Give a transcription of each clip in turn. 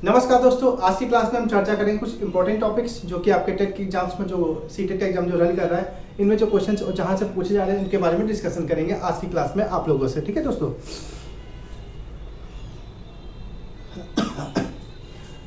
नमस्कार दोस्तों, आज की क्लास में हम चर्चा करेंगे कुछ इंपॉर्टेंट टॉपिक्स जो कि आपके टेट की एग्जाम्स में जो सीटेट का एग्जाम जो रन कर रहा है, इनमें जो क्वेश्चंस और जहां से पूछे जा रहे हैं उनके बारे में डिस्कशन करेंगे आज की क्लास में आप लोगों से। ठीक है दोस्तों,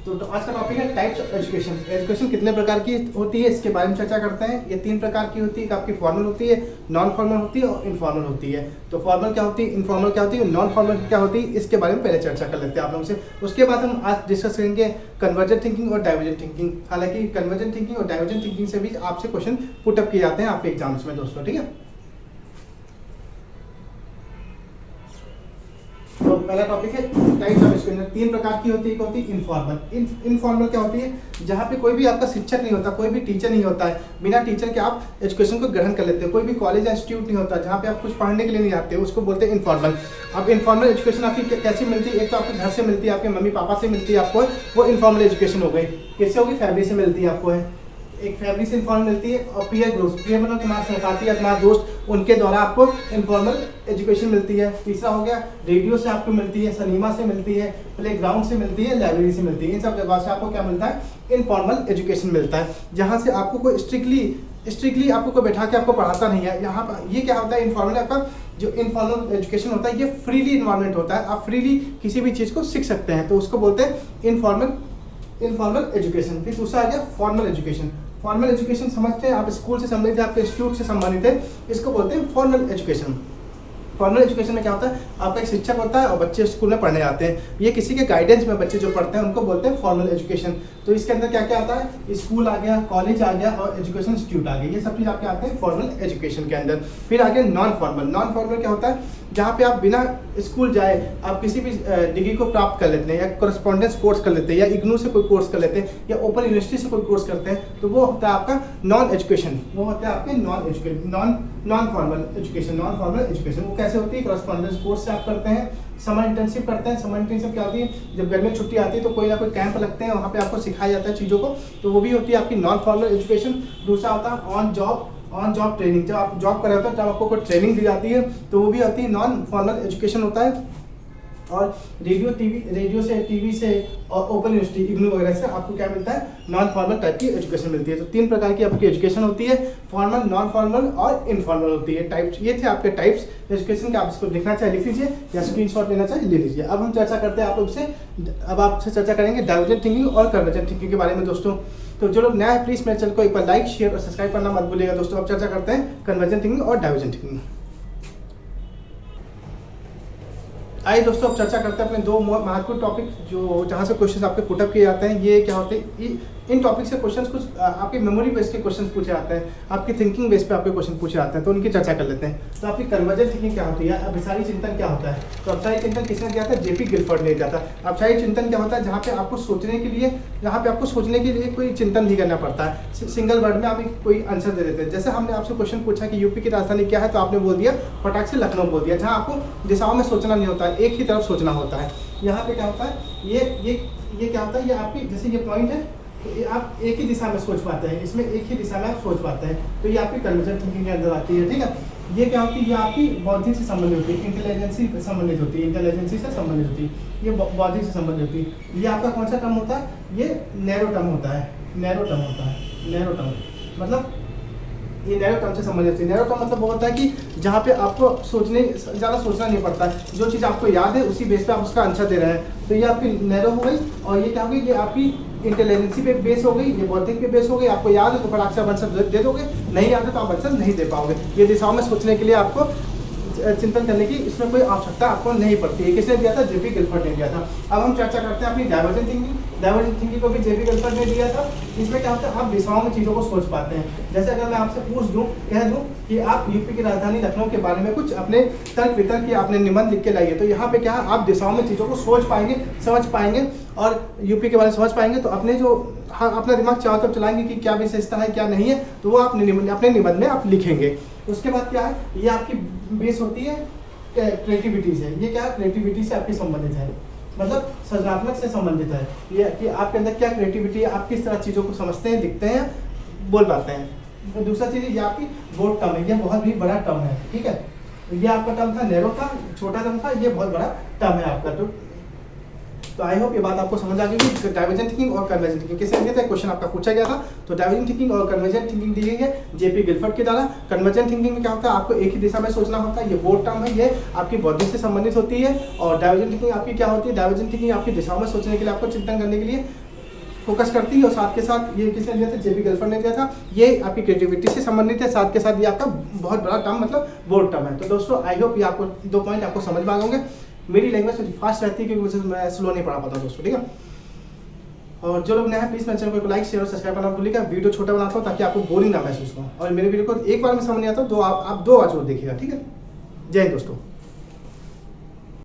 तो आज का टॉपिक है टाइप्स ऑफ एजुकेशन। एजुकेशन कितने प्रकार की होती है इसके बारे में चर्चा करते हैं। ये 3 प्रकार की होती है, आपकी फॉर्मल होती है, नॉन फॉर्मल होती है और इनफॉर्मल होती है। तो फॉर्मल क्या होती है, इनफॉर्मल क्या होती है, नॉन फॉर्मल क्या होती है, इसके बारे में पहले चर्चा कर लेते हैं आप लोगों से। उसके बाद हम आज डिस्कस करेंगे कन्वर्जेंट थिंकिंग और डाइवर्जेंट थिंकिंग। हालांकि कन्वर्जेंट थिंकिंग और डाइवर्जेंट थिंकिंग से भी आपसे क्वेश्चन पुटअप किए जाते हैं आपके एग्जाम्स में दोस्तों। ठीक है, तो पहला टॉपिक है टाइप्स ऑफ एजुकेशन। 3 प्रकार की होती है। एक होती है इनफॉर्मल। इनफॉर्मल क्या होती है, जहाँ पे कोई भी आपका शिक्षक नहीं होता, कोई भी टीचर नहीं होता है, बिना टीचर के आप एजुकेशन को ग्रहण कर लेते हो। कोई भी कॉलेज या इंस्टीट्यूट नहीं होता जहाँ पे आप कुछ पढ़ने के लिए नहीं जाते हो, उसको बोलते हैं इनफॉर्मल। अब इनफॉर्मल एजुकेशन आपकी कैसी मिलती है, एक तो आपके घर से मिलती है, आपके मम्मी पापा से मिलती है आपको, वो इनफॉर्मल एजुकेशन हो गई। किससे होगी, फैमिली से मिलती है आपको, है एक फैमिली से इन्फॉर्मल मिलती है। और पीयर ग्रुप, पीयर मतलब तुम्हारा सहपाठी या तुम्हारा दोस्त, उनके द्वारा आपको इनफॉर्मल एजुकेशन मिलती है। तीसरा हो गया रेडियो से आपको मिलती है, सिनेमा से मिलती है, प्लेग्राउंड से मिलती है, लाइब्रेरी से मिलती है। इन सब जगह से आपको क्या मिलता है, इनफॉर्मल एजुकेशन मिलता है, जहाँ से आपको कोई स्ट्रिक्टली आपको कोई बैठा के आपको पढ़ाता नहीं है। यहाँ पर ये क्या होता है, इनफॉर्मल आपका जो इनफॉर्मल एजुकेशन होता है ये फ्रीली इन्वायरमेंट होता है, आप फ्रीली किसी भी चीज़ को सीख सकते हैं, तो उसको बोलते हैं इनफॉर्मल एजुकेशन। फिर दूसरा आ गया फॉर्मल एजुकेशन। फॉर्मल एजुकेशन समझते हैं आप, स्कूल से संबंधित है, आपके इंस्टीट्यूट से संबंधित है, इसको बोलते हैं फॉर्मल एजुकेशन। फॉर्मल एजुकेशन में क्या होता है, आपका एक शिक्षक होता है और बच्चे स्कूल में पढ़ने जाते हैं, ये किसी के गाइडेंस में बच्चे जो पढ़ते हैं उनको बोलते हैं फॉर्मल एजुकेशन। तो इसके अंदर क्या क्या आता है, स्कूल आ गया, कॉलेज आ गया और एजुकेशन इंस्टीट्यूट आ गया, ये सब चीज़ आपके आते हैं फॉर्मल एजुकेशन के अंदर। फिर आ गया नॉन फॉर्मल। नॉन फॉर्मल क्या होता है, जहाँ पे आप बिना स्कूल जाए आप किसी भी डिग्री को प्राप्त कर लेते हैं, या कॉरेस्पॉन्डेंस कोर्स कर लेते हैं, या इग्नू से कोई कोर्स कर लेते हैं, या ओपन यूनिवर्सिटी से कोई कोर्स करते हैं, तो वो होता है आपका नॉन एजुकेशन। वो होता है आपके non formal education. Non formal education वो कैसे होती है, कॉरेस्पॉन्डेंस कोर्स से आप करते हैं, समर इंटर्नशिप करते हैं। समर इंटर्नशिप क्या होती है, जब गर्मी छुट्टी आती है तो कोई ना कोई कैंप लगते हैं, वहाँ पे आपको सिखाया जाता है चीज़ों को, तो वो भी होती है आपकी नॉन फॉर्मल एजुकेशन। दूसरा होता है ऑन जॉब ट्रेनिंग, जब आप जॉब कर रहे होते हैं जब आपको कोई ट्रेनिंग दी जाती है तो वो भी होती है नॉन फॉर्मल एजुकेशन होता है। और रेडियो से, टीवी से और ओपन यूनिवर्सिटी, इग्नू वगैरह से आपको क्या मिलता है, नॉन फॉर्मल टाइप की एजुकेशन मिलती है। तो 3 प्रकार की आपकी एजुकेशन होती है, फॉर्मल, नॉन फॉर्मल और इनफॉर्मल होती है। टाइप्स ये थे आपके टाइप्स एजुकेशन के। आप इसको लिखना चाहे लिख लीजिए, या स्क्रीनशॉट लेना चाहे ले लीजिए। अब हम चर्चा करते हैं आप लोग से, अब आपसे चर्चा करेंगे डाइवर्जेंट थिंकिंग और कन्वर्जेंट थिंकिंग के बारे में दोस्तों। तो जो लोग नया है प्लीज़ मेरे चैनल को एक बार लाइक, शेयर और सब्सक्राइब करना मत भूलिएगा दोस्तों। अब चर्चा करते हैं कन्वर्जेंट थिंकिंग और डाइवर्जेंट थिंकिंग। आइए दोस्तों, अब चर्चा करते हैं अपने 2 महत्वपूर्ण टॉपिक जो जहाँ से क्वेश्चन आपके पुटअप किए जाते हैं। ये क्या होते हैं, इन टॉपिक से क्वेश्चन कुछ आपके मेमोरी बेस के क्वेश्चन पूछे जाते हैं, आपकी थिंकिंग बेस पे आपके क्वेश्चन पूछे जाते हैं, तो उनकी चर्चा कर लेते हैं। तो आपकी कन्वर्जेंट थिंकिंग क्या होती है, अभिसारी चिंतन क्या होता है। तो अभिसारी चिंतन किसने दिया था, जेपी गिलफर्ड ने दिया था। अभिसारी चिंतन क्या होता है, जहाँ पे आपको सोचने के लिए कोई चिंतन नहीं करना पड़ता है, सिंगल वर्ड में आप कोई आंसर दे देते हैं। जैसे हमने आपसे क्वेश्चन पूछा कि यूपी की राजधानी क्या है, तो आपने बोल दिया फटाक से लखनऊ बोल दिया, जहाँ आपको दिशाओं में सोचना नहीं होता है, एक ही तरफ सोचना होता है। यहाँ पे क्या होता है, ये क्या होता है, ये आपकी जैसे ये पॉइंट है तो ये आप एक ही दिशा में सोच पाते हैं, इसमें एक ही दिशा में आप सोच पाते हैं, तो ये आपकी कन्वर्जेंट थिंकिंग के अंदर आती है। ठीक है, ये क्या होती है, ये आपकी बौद्धिक से संबंधित होती है, इंटेलिजेंसी से संबंधित होती है, ये बौद्धिक से संबंधित होती है। ये आपका कौन सा टर्म होता है, ये नैरो टर्म होता है, नैरो टर्म मतलब ये नैरो टर्म से संबंधित है। नैरो टर्म मतलब वो होता है कि जहाँ पे आपको ज़्यादा सोचना नहीं पड़ता है, जो चीज़ आपको याद है उसी बेस पे आप उसका आंसर दे रहे हैं, तो ये आपकी नैरो हो गई। और ये क्या होगी, ये आपकी इंटेलिजेंसी पे बेस हो गई, ये बौद्धिक पे बेस हो गई। आपको याद है तो फटाक से आप आंसर दे दोगे, नहीं याद है तो आप आंसर नहीं दे पाओगे। ये दिशाओं में सोचने के लिए आपको चिंतन करने की इसमें कोई आवश्यकता आपको नहीं पड़ती है। किसने दिया था, जेपी गिलफर्ड ने दिया था। अब हम चर्चा करते हैं अपनी डाइवर्जेंट थिंकिंग। डाइवर्जेंट थिंकिंग को भी जेपी गिलफर्ड ने दिया था। इसमें क्या होता है, आप दिशाओं में चीज़ों को सोच पाते हैं। जैसे अगर मैं आपसे कह दूँ कि आप यूपी की राजधानी लखनऊ के बारे में कुछ अपने तर्क वितर्क या अपने निबंध लिख के लाइए, तो यहाँ पे क्या है, आप दिशाओं में चीज़ों को सोच पाएंगे, समझ पाएंगे और यूपी के बारे में समझ पाएंगे, तो अपना दिमाग चारों तरफ चलाएंगे कि क्या विशेषता है क्या नहीं है, तो वो आप अपने निबंध में आप लिखेंगे। उसके बाद क्या है, ये आपकी बेस होती है क्रिएटिविटी से। ये क्या है, क्रिएटिविटी से आपकी संबंधित है, मतलब सृजनात्मक से संबंधित है। ये कि आपके अंदर क्या क्रिएटिविटी है, आप किस तरह चीज़ों को समझते हैं, दिखते हैं, बोल पाते हैं। तो दूसरा चीज़ ये आपकी बोर्ड टर्म है, ये बहुत ही बड़ा टर्म है। ठीक है, ये आपका टर्म था नैरो था, छोटा टर्म था, ये बहुत बड़ा टर्म है आपका। तो तो आई होप ये बात आपको समझ आ गई कि डाइवर्जेंट थिंकिंग और कन्वर्जेंट थिंकिंग किस तरीके से क्वेश्चन आपका पूछा गया था। तो डाइवर्जेंट थिंकिंग और कन्वर्जेंट थिंकिंग दी गई है जेपी गिलफर्ड के द्वारा। कन्वर्जेंट थिंकिंग में क्या होता है, आपको एक ही दिशा में सोचना होता है, ये बोर्ड टर्म है, ये आपकी बॉडी से संबंधित होती है। और डाइवर्जेंट थिंकिंग आपकी क्या होती है, डाइवर्जेंट थिंकिंग आपकी दिशाओं में सोचने के लिए, आपको चिंतन करने के लिए फोकस करती है। और साथ के साथ ये किसने दिया था, जेपी गिलफर्ड ने दिया था। ये आपकी क्रिएटिविटी से संबंधित है, साथ के साथ ये आपका बहुत बड़ा टर्म मतलब बोर्ड टर्म है। तो दोस्तों आई होप ये आपको 2 पॉइंट आपको समझ में आ होंगे। मेरी लैंग्वेज थोड़ी फास्ट रहती है क्योंकि मैं स्लो नहीं पढ़ा पाता दोस्तों, ठीक है। और जो लोग नए हैं प्लीज मेरे चैनल को लाइक शेयर और सब्सक्राइब करना भूलिएगा। वीडियो छोटा बनाता हूँ ताकि आपको बोरिंग ना महसूस हो, और मेरे वीडियो को एक बार में समझ नहीं आता तो आप 2 बार जरूर देखिएगा, ठीक है। जय हिंद दोस्तों।